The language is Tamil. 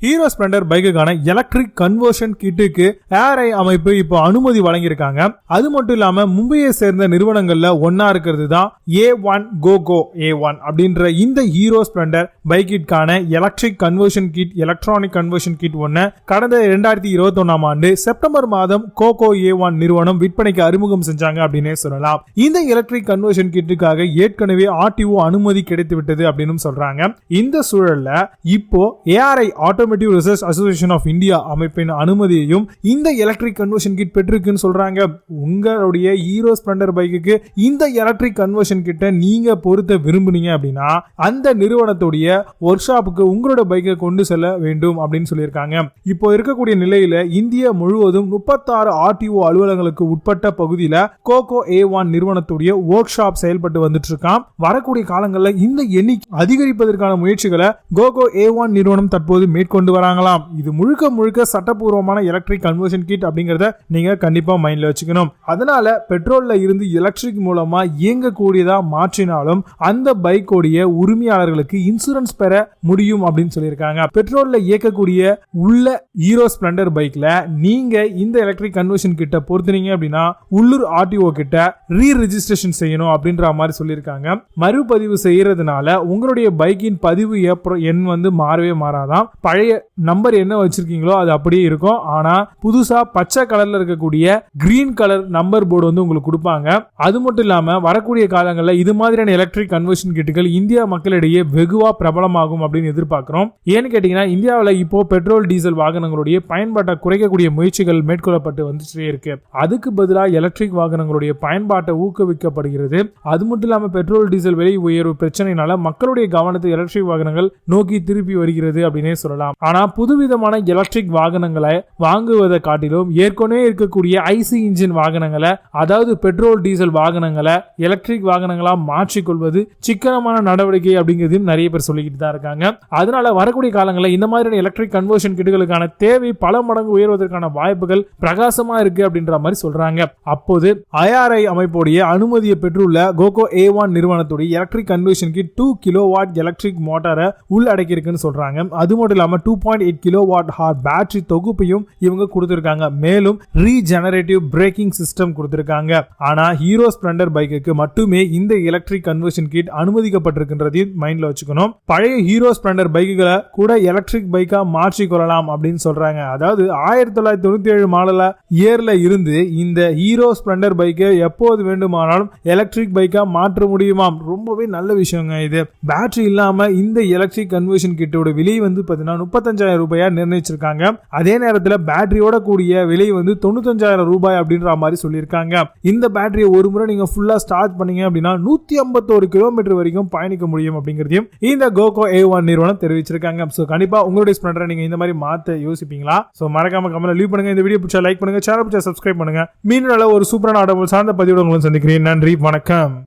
ஹீரோ ஸ்ப்ளெண்டர் பைக்குக்கான எலக்ட்ரிக் கன்வர்ஷன் கிட்டுக்கு ஏஐ அமைப்பு இப்போ அனுமதி வழங்கியிருக்காங்க. அது மட்டும் இல்லாம மும்பையை சேர்ந்த நிறுவனங்கள்ல ஒன்னா இருக்கிறது தான் H1n Mic அப்படின்ற இந்த ஹீரோ ஸ்ப்ளெண்டர் பைக்கிற்கான electric conversion kit electronic conversion kit ஒன்னு கடந்த 2021 ஆண்டு செப்டம்பர் மாதம் H1n நிறுவனம் விற்பனைக்கு அறிமுகம் செஞ்சாங்க அப்படின்னே சொல்லலாம். இந்த எலக்ட்ரிக் கன்வர்ஷன் கிட்டுக்காக ஏற்கனவே RTO அனுமதி கிடைத்து விட்டது அப்படின்னு சொல்றாங்க. இந்த சூழல்ல இப்போ AI Automotive Research Association of India அமைப்பின் அனுமதியையும் இந்த எலக்ட்ரிக் கன்வர்ஷன் கிட் பெற்றிருக்குன்னு சொல்றாங்க. உங்களுடைய ஹீரோ ஸ்ப்ளெண்டர் பைக்குக்கு இந்த எலக்ட்ரிக் கன்வர்ஷன் கிட்ட நீங்க பொருத்த விரும்புனீங்க அப்படின்னா அந்த நிறுவனத்துடைய ஒர்க் ஷாப்புக்கு உங்களோட பைக்கை கொண்டு செல்ல வேண்டும் அப்படின்னு சொல்லியிருக்காங்க. இப்போ இருக்கக்கூடிய நிலையில இந்தியா முழுவதும் 36 RTO அலுவலகங்களுக்கு உட்பட்ட பகுதியில H1n நிறுவனத்துடைய ஒர்க் ஷாப் செயல்பட்டு வந்துட்டு இருக்கான். வரக்கூடிய காலங்களில் இந்த எண்ணிக்கை அதிகரிப்பதற்கான முயற்சிகளை H1n நிறுவனம் தற்போது மேற்கொண்டு வராங்களாம். இது முழுக்க முழுக்க சட்டப்பூர்வமான எலக்ட்ரிக் கன்வர்ஷன் கிட் அப்படிங்கறத நீங்க கண்டிப்பா மைண்ட்ல வச்சுக்கணும். அதனால பெட்ரோல்ல இருந்து எலக்ட்ரிக் மூலமா இயங்கக்கூடியதா மாற்றினாலும் அந்த பைக்கோடைய உரிமையாளர்களுக்கு இன்சூரன்ஸ் பெற முடியும் அப்படின்னு சொல்லியிருக்காங்க. பெட்ரோல்ல இயக்கக்கூடிய உள்ள ஹீரோ ஸ்ப்ளெண்டர் பைக்ல நீங்க இந்த எலக்ட்ரிக் கன்வர்ஷன் கிட்ட பொறுத்துனீங்க அப்படின்னா உள்ளூர் RTO கிட்ட ரெஜிஸ்ட்ரேஷன் செய்யணும் அப்படின்ற மாதிரி சொல்லியிருக்காங்க. மறுபதிவு செய்யறதுனால உங்களுடைய பைக்கின் பதிவு எண் மாறவே மாறாதான். பழைய நம்பர் என்ன வச்சிருக்கீங்களோ அது அப்படியே இருக்கும். ஆனா புதுசா பச்சை கலர்ல இருக்கக்கூடிய கிரீன் கலர் நம்பர் போர்டு உங்களுக்கு கொடுப்பாங்க. அது மட்டும் இல்லாம வரக்கூடிய காலங்களில் இது மாதிரியான எலக்ட்ரிக் கன்வர்ஷன் கிட்டுகள் இந்தியா மக்களிடையே வெகுவா பிரபலமாகும் அப்படின்னு எதிர்பார்க்கிறோம். ஏன்னு கேட்டீங்கன்னா இந்தியாவில் இப்போ பெட்ரோல் டீசல் வாகனங்களுடைய பயன்பாட்டை குறைக்கக்கூடிய முயற்சிகள் மேற்கொள்ளப்பட்டு வந்துட்டே இருக்கு. அதுக்கு பதிலாக எலக்ட்ரிக் வாகனங்களுடைய பயன்பாட்டை ஊக்குவிக்கப்படுகிறது. அது மட்டும் இல்லாம பெட்ரோல் டீசல் விலை உயர்வு பிரச்சனைனால மக்களுடைய கவனத்தை எலக்ட்ரிக் வாகனங்கள் நோக்கி திருப்பி வருகிறது அப்படின்னே சொல்லலாம். ஆனா புதுவிதமான எலக்ட்ரிக் வாகனங்களை வாங்குவதை காட்டிலும் ஏற்கனவே இருக்கக்கூடிய ஐசி இன்ஜின் வாகனங்களை அதாவது பெட்ரோல் டீசல் வாகனங்களை எலக்ட்ரிக் வாகனங்களா மாற்றிக்கொள்வது சிக்கனமான நடவடிக்கை அப்படிங்கிறதையும் நிறைய பேர் சொல்லிக்கிட்டு தான் இருக்காங்க. அதனால வரக்கூடிய காலங்களில் இந்த மாதிரியான எலக்ட்ரிக் கன்வர்ஷன் கிட்டுகளுக்கான தேவை பல மடங்கு உயர்வதற்கான வாய்ப்புகள் பிரகாசமா இருக்கு அப்படின்ற மாதிரி சொல்றாங்க. அப்போது IRI அமைப்புடைய அனுமதியை பெற்றுள்ள H1n நிறுவனத்துடைய electric conversion kit 2 kilowatt electric மோட்டாரை உள்ளடக்கி இருக்குன்னு சொல்றாங்க. அது மட்டும் இல்லாம 2.8 கிலோவாட் ஹார் பேட்டரி தொகுப்பையும் இவங்க கொடுத்திருக்காங்க. மேலும் ரீஜெனரேட்டிவ் பிரேக்கிங் சிஸ்டம் கொடுத்திருக்காங்க. ஆனா ஹீரோ ஸ்ப்ளெண்டர் பைக்குக்கு மட்டுமே இந்த எலக்ட்ரிக் கன்வர்ஷன் கிட் அனுமதிக்கப்பட்டிருக்கின்றதையும் மைண்ட்ல வச்சுக்கணும். பழைய ஹீரோ ஸ்ப்ளெண்டர் பைக்குகளை கூட எலக்ட்ரிக் பைக்கா மாற்றிக் கொள்ளலாம் அப்படின்னு சொல்றாங்க. அதாவது 1997 மாடல் இயர்ல இருந்து இந்த ஹீரோ ஸ்ப்ளெண்டர் பைக்கை எப்போது வேண்டுமானாலும் எலக்ட்ரிக் பைக்கா மாற்ற முடியுமாம். ரொம்பவே நல்ல விஷயங்க இது. பேட்டரி இல்லாம இந்த எலக்ட்ரிக் கன்வர்ஷன் கிட்டோட விலை பாத்தீங்கன்னா 35,000 ரூபாயா நிர்ணயிச்சிருக்காங்க. அதே நேரத்தில் பேட்டரியோட கூடிய விலை 95,000 ரூபாய் அப்படின்ற மாதிரி சொல்லியிருக்காங்க. இந்த பேட்டரியை ஒரு முறை நீங்க ஃபுல்லா ஸ்டார்ட் பண்ணீங்க அப்படின்னா 151 கிலோமீட்டர் வரைக்கும் பயணிக்க முடியும் அப்படிங்கிறதையும் இந்த H1n நிறுவனம் தெரிவிச்சிருக்காங்க. சோ கண்டிப்பா உங்களுடைய ஸ்ப்ளெண்டரை நீங்க இந்த மாதிரி மாத்த யோசிப்பீங்களா? சோ மறக்காம கமெண்ட்ல லீவ் பண்ணுங்க. இந்த வீடியோ பிடிச்சா லைக் பண்ணுங்க, சேனல் பிடிச்சா சப்ஸ்கிரைப் பண்ணுங்க. மீண்டும் நல்ல ஒரு சூப்பரான ஆட்டோமொபைல் சார்ந்த பதிவோட உங்களை சந்திக்கிறேன். நன்றி, வணக்கம்.